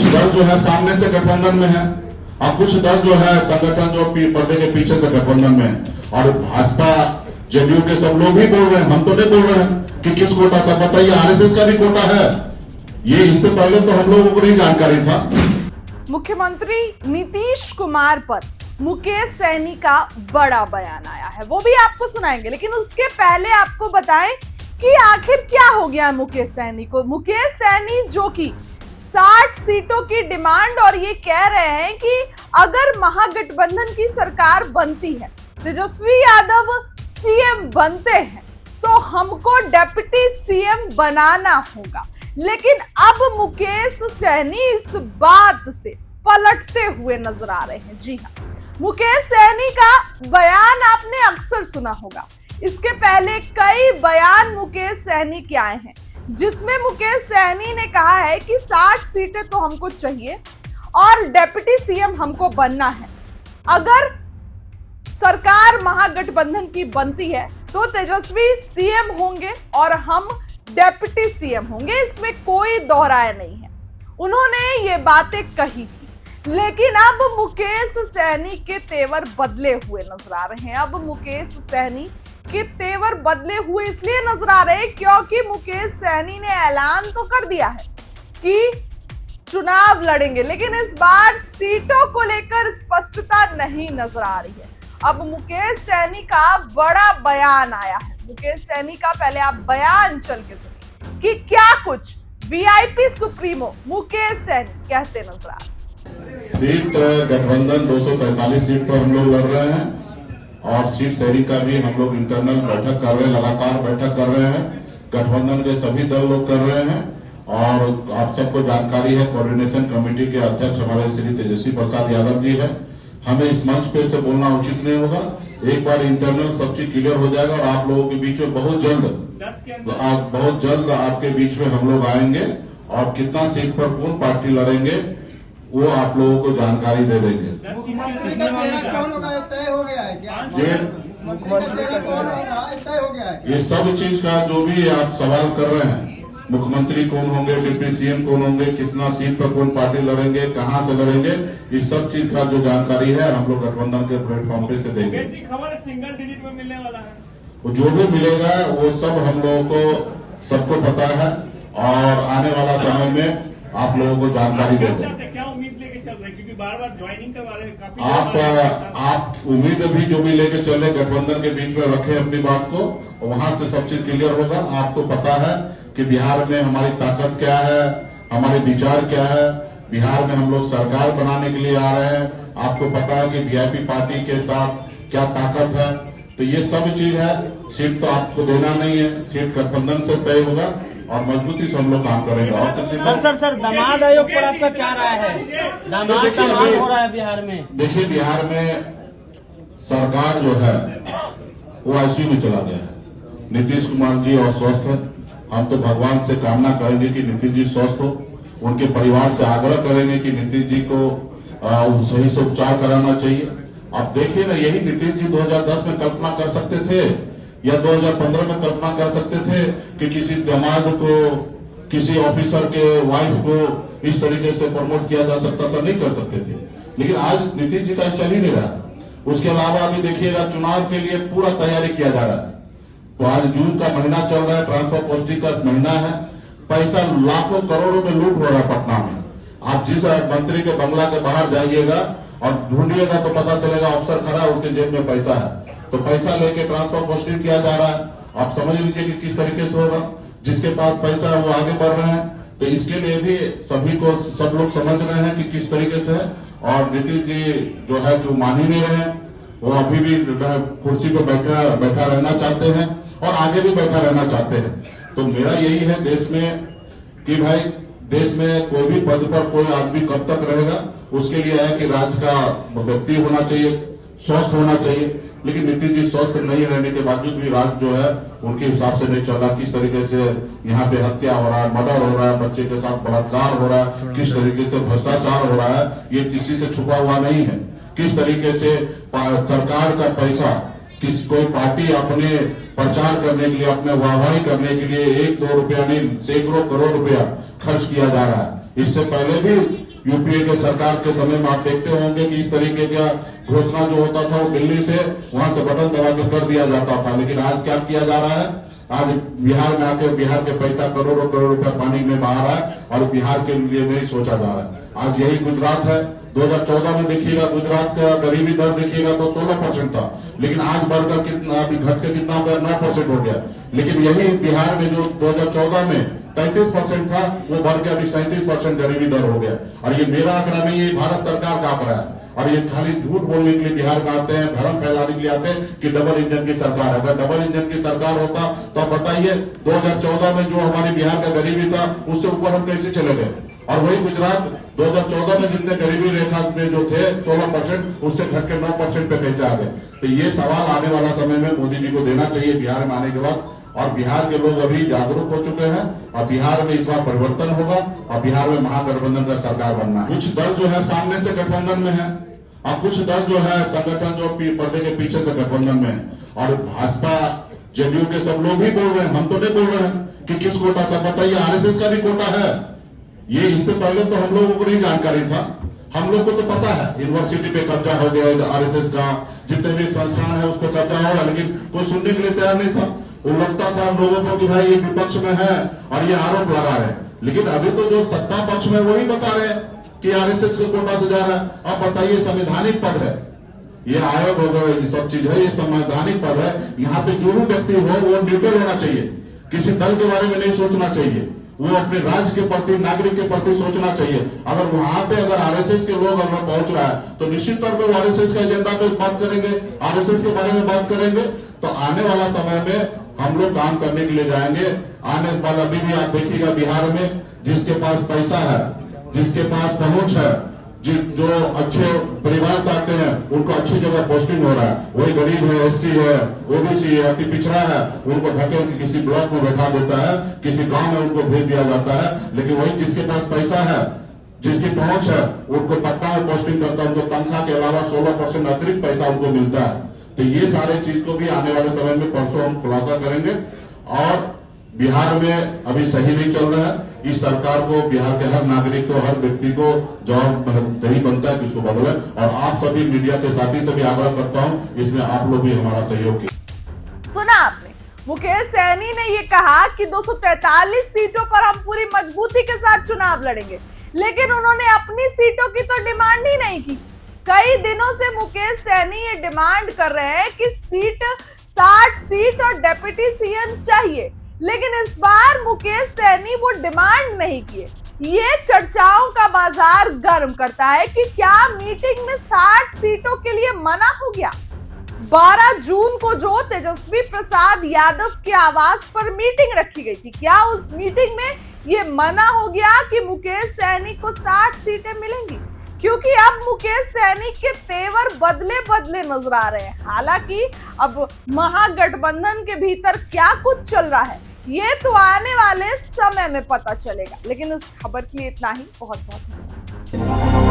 कुछ दल जो है सामने से गठबंधन में है और कुछ दल जो है संगठन जो पर्दे के पीछे से गठबंधन में है। और भाजपा जेडीयू के सब लोग ही बोल रहे हैं, हम तो नहीं बोल रहे हैं कि किस कोटा से। बताइए, आरएसएस का भी कोटा है ये, इससे पहले तो हम लोगों को नहीं जानकारी था। मुख्यमंत्री नीतीश कुमार पर मुकेश सहनी का बड़ा बयान आया है, वो भी आपको सुनाएंगे, लेकिन उसके पहले आपको बताएं कि आखिर क्या हो गया है मुकेश सहनी को। मुकेश सहनी जो कि 60 सीटों की डिमांड और ये कह रहे हैं कि अगर महागठबंधन की सरकार बनती है, तेजस्वी यादव सीएम बनते हैं, तो हमको डिप्टी सीएम बनाना होगा। लेकिन अब मुकेश सहनी इस बात से पलटते हुए नजर आ रहे हैं। जी हाँ, मुकेश सहनी का बयान आपने अक्सर सुना होगा। इसके पहले कई बयान मुकेश सहनी के आए हैं, जिसमें मुकेश सहनी ने कहा है कि 60 सीटें तो हमको चाहिए और डिप्टी सीएम हमको बनना है। अगर सरकार महागठबंधन की बनती है तो तेजस्वी सीएम होंगे और हम डिप्टी सीएम होंगे, इसमें कोई दोहराया नहीं है। उन्होंने ये बातें कही थी, लेकिन अब मुकेश सहनी के तेवर बदले हुए नजर आ रहे हैं। अब मुकेश सहनी के तेवर बदले हुए इसलिए नजर आ रहे हैं क्योंकि मुकेश सहनी ने ऐलान तो कर दिया है कि चुनाव लड़ेंगे, लेकिन इस बार सीटों को लेकर स्पष्टता नहीं नजर आ रही है। अब मुकेश सहनी का बड़ा बयान आया है। मुकेश सहनी का पहले आप बयान चल के सुनिए कि क्या कुछ वीआईपी सुप्रीमो मुकेश सहनी कहते नजर आ रहे हैं। सीट गठबंधन 243 सीट पर हम लोग लड़ रहे हैं और सीट शेयरिंग का भी हम लोग इंटरनल बैठक कर रहे हैं, लगातार बैठक कर रहे हैं। गठबंधन के सभी दल लोग कर रहे हैं और आप सबको जानकारी है, कोऑर्डिनेशन कमेटी के अध्यक्ष हमारे श्री तेजस्वी प्रसाद यादव जी है। हमें इस मंच पे से बोलना उचित नहीं होगा। एक बार इंटरनल सब चीज क्लियर हो जाएगा और आप लोगों के बीच में बहुत जल्द आपके बीच में हम लोग आएंगे और कितना सीट पर कौन पार्टी लड़ेंगे वो आप लोगों को जानकारी दे देंगे। मुख्यमंत्री का चेहरा कौन होगा तय हो गया है क्या? मुख्यमंत्री का कौन होगा तय हो गया है? ये सब चीज का जो भी आप सवाल कर रहे हैं, मुख्यमंत्री कौन होंगे, डिप्टी सीएम कौन होंगे, कितना सीट पर कौन पार्टी लड़ेंगे, कहां से लड़ेंगे, इस सब चीज का जो जानकारी है हम लोग गठबंधन के प्लेटफॉर्म पे से देंगे। खबर सिंगल डिजिट में मिलने वाला है, जो भी मिलेगा वो सब हम लोगों को सबको पता है और आने वाला समय में आप लोगों को जानकारी देंगे। क्या उम्मीद लेके चल रहे हैं, क्योंकि बार-बार ज्वाइनिंग के बारे में काफी आप उम्मीद भी जो भी लेके चले गठबंधन के बीच में रखें अपनी बात को, वहां से सब चीज क्लियर होगा। आपको पता है कि बिहार में हमारी ताकत क्या है, हमारे विचार क्या है। बिहार में हम लोग सरकार बनाने के लिए आ रहे हैं। आपको पता है कि वीआईपी पार्टी के साथ क्या ताकत है, तो ये सब चीज है। सीट तो आपको देना नहीं है, सीट गठबंधन से तय होगा और मजबूती से हम लोग काम करेंगे। और सर दामाद आयोग पर आपका क्या राय है? दामाद का मांग हो रहा है बिहार में। देखिए, बिहार में सरकार जो है वो आईसीयू में चला गया है। नीतीश कुमार जी अस्वस्थ है। हम तो भगवान से कामना करेंगे कि नीतीश जी स्वस्थ हो। उनके परिवार से आग्रह करेंगे कि नीतीश जी को सही से उपचार कराना चाहिए। आप देखिए ना, यही नीतीश जी 2010 में कल्पना कर सकते थे या 2015 में कल्पना कर सकते थे कि किसी दामाद को, किसी ऑफिसर के वाइफ को इस तरीके से प्रमोट किया जा सकता था? नहीं कर सकते थे। लेकिन आज नीतीश जी का चल ही नहीं रहा। उसके अलावा अभी देखिएगा, चुनाव के लिए पूरा तैयारी किया जा रहा है। तो आज जून का महीना चल रहा है, ट्रांसफर पोस्टिंग का महीना है। पैसा लाखों करोड़ों में लूट हो रहा है पटना में। आप जिस मंत्री के बंगला के बाहर जाइएगा और ढूंढिएगा तो पता चलेगा अफसर खड़ा है, उसके जेब में पैसा है। तो पैसा लेके ट्रांसफर पोस्टिंग किया जा रहा है। आप समझ लीजिए कि किस तरीके से होगा। जिसके पास पैसा है वो आगे बढ़ रहे हैं। तो इसके लिए भी सभी को, सब लोग समझ रहे हैं कि किस तरीके से है। और नीतीश जी जो है जो मान ही नहीं रहे, वो अभी भी कुर्सी पर बैठा रहना चाहते हैं और आगे भी बैठा रहना चाहते हैं। तो मेरा यही है देश में कि भाई, देश में कोई भी पद पर कोई आदमी कब तक रहेगा, उसके लिए है कि राज्य का व्यक्ति होना चाहिए, स्वस्थ होना चाहिए। लेकिन नीतीश जी स्वस्थ नहीं रहने के बावजूद भी राज्य जो है उनके हिसाब से नहीं चल रहा। किस तरीके से यहाँ पे हत्या हो रहा है, मर्डर हो रहा है, बच्चे के साथ बलात्कार हो रहा है, किस तरीके से भ्रष्टाचार हो रहा है, ये किसी से छुपा हुआ नहीं है। किस तरीके से सरकार का पैसा कोई पार्टी अपने प्रचार करने के लिए, अपने वाहवाही करने के लिए 1-2 रुपया नहीं, सैकड़ों करोड़ रुपया खर्च किया जा रहा है। इससे पहले भी यूपीए के सरकार के समय में आप देखते होंगे कि इस तरीके का घोषणा जो होता था वो दिल्ली से वहां से बटन दबा के कर दिया जाता था। लेकिन आज क्या किया जा रहा है, आज बिहार में आके बिहार के पैसा करोड़ों करोड़ रुपया पानी में बहा रहा है और बिहार के लिए नहीं सोचा जा रहा है। आज यही गुजरात है, 2014 में देखिएगा गुजरात का गरीबी दर देखिएगा तो 16% था, लेकिन आज बढ़कर कितना, अभी घट के कितना हो गया, 9% हो गया। लेकिन यही बिहार में जो 2014 में 33% था वो बढ़ के अभी 37% गरीबी दर हो गया। और ये मेरा आंकड़ा नहीं, ये भारत सरकार का आंकड़ा है। और ये खाली झूठ बोलने के लिए बिहार में आते हैं, भ्रम फैलाने के लिए आते हैं कि डबल इंजन की सरकार है। अगर डबल इंजन की सरकार होता तो आप बताइए 2014 में जो हमारे बिहार का गरीबी था उससे ऊपर हम कैसे चले गए। और वही गुजरात 2014 में जितने गरीबी रेखा में जो थे 16%, उससे घट के 9% पे कैसे आ गए। तो ये सवाल आने वाला समय में मोदी जी को देना चाहिए बिहार में आने के बाद। और बिहार के लोग अभी जागरूक हो चुके हैं और बिहार में इस बार परिवर्तन होगा और बिहार में महागठबंधन का सरकार बनना है। कुछ दल जो है सामने से गठबंधन में है और कुछ दल जो है संगठन जो पर्दे के पीछे से गठबंधन में है। और भाजपा जेडीयू के सब लोग ही बोल रहे हैं, हम तो नहीं बोल रहे हैं कि किस कोटा से। बताइए आरएसएस का भी कोटा है। ये इससे पहले तो हम लोगों को नहीं जानकारी था, हम लोग को तो पता है यूनिवर्सिटी पे कब्जा हो गया आरएसएस का, जितने भी संस्थान है उस पर कब्जा होगा, लेकिन कोई सुनने के लिए तैयार नहीं था। वो लगता था लोगों को कि भाई ये विपक्ष में है और ये आरोप लगा रहे हैं। लेकिन अभी तो जो सत्ता पक्ष में वही बता रहे हैं कि आरएसएस के कोटा से जा रहा है। अब बताइए संवैधानिक पद है, ये आयोग होगा, ये सब चीज है, ये संवैधानिक पद है। यहाँ पे जो भी व्यक्ति हो वो न्यूट्रल होना चाहिए, किसी दल के बारे में नहीं सोचना चाहिए, वो अपने राज्य के प्रति, नागरिक के प्रति सोचना चाहिए। अगर वहां पे अगर आरएसएस के लोग अगर पहुंच रहा है तो निश्चित तौर पर आरएसएस के एजेंडा पे बात करेंगे, आरएसएस के बारे में बात करेंगे। तो आने वाला समय में हम लोग काम करने के लिए जाएंगे। आने वाला अभी भी आप देखिएगा बिहार में जिसके पास पैसा है, जिसके पास पहुंच है, जो अच्छे परिवार से आते हैं उनको अच्छी जगह पोस्टिंग हो रहा है। वही गरीब है, एससी है, ओबीसी है, अति पिछड़ा है, उनको ढकेल के किसी ब्लॉक में बैठा देता है, किसी गांव में उनको भेज दिया जाता है। लेकिन वही जिसके पास पैसा है, जिसकी पहुंच है, उनको पट्टा में पोस्टिंग करता है, उनको तनख्वाह के अलावा 16% अतिरिक्त पैसा उनको मिलता है। तो ये सारे चीज को भी आने वाले समय में परसों हम खुलासा करेंगे। और बिहार में अभी सही नहीं चल रहा है। इस सरकार को, बिहार के हर नागरिक को, हर व्यक्ति को जवाबदेही बनता है कि इसको बदले। और आप सभी मीडिया के साथी से भी आग्रह करता हूं, इसमें आप लोग भी हमारा सहयोग कीजिए। सुना आपने, मुकेश सहनी ने ये कहा कि 243 सीटों पर हम पूरी मजबूती के साथ चुनाव लड़ेंगे, लेकिन उन्होंने अपनी सीटों की तो डिमांड ही नहीं की। कई दिनों से मुकेश सहनी ये डिमांड कर रहे हैं कि 60 सीट और डेप्यूटी सीएम चाहिए, लेकिन इस बार मुकेश सहनी वो डिमांड नहीं किए। ये चर्चाओं का बाजार गर्म करता है कि क्या मीटिंग में 60 सीटों के लिए मना हो गया। 12 जून को जो तेजस्वी प्रसाद यादव के आवास पर मीटिंग रखी गई थी, क्या उस मीटिंग में ये मना हो गया कि मुकेश सहनी को 60 सीटें मिलेंगी? क्योंकि अब मुकेश सहनी के तेवर बदले बदले नजर आ रहे हैं। हालांकि अब महागठबंधन के भीतर क्या कुछ चल रहा है ये तो आने वाले समय में पता चलेगा। लेकिन इस खबर के लिए इतना ही। बहुत बहुत धन्यवाद।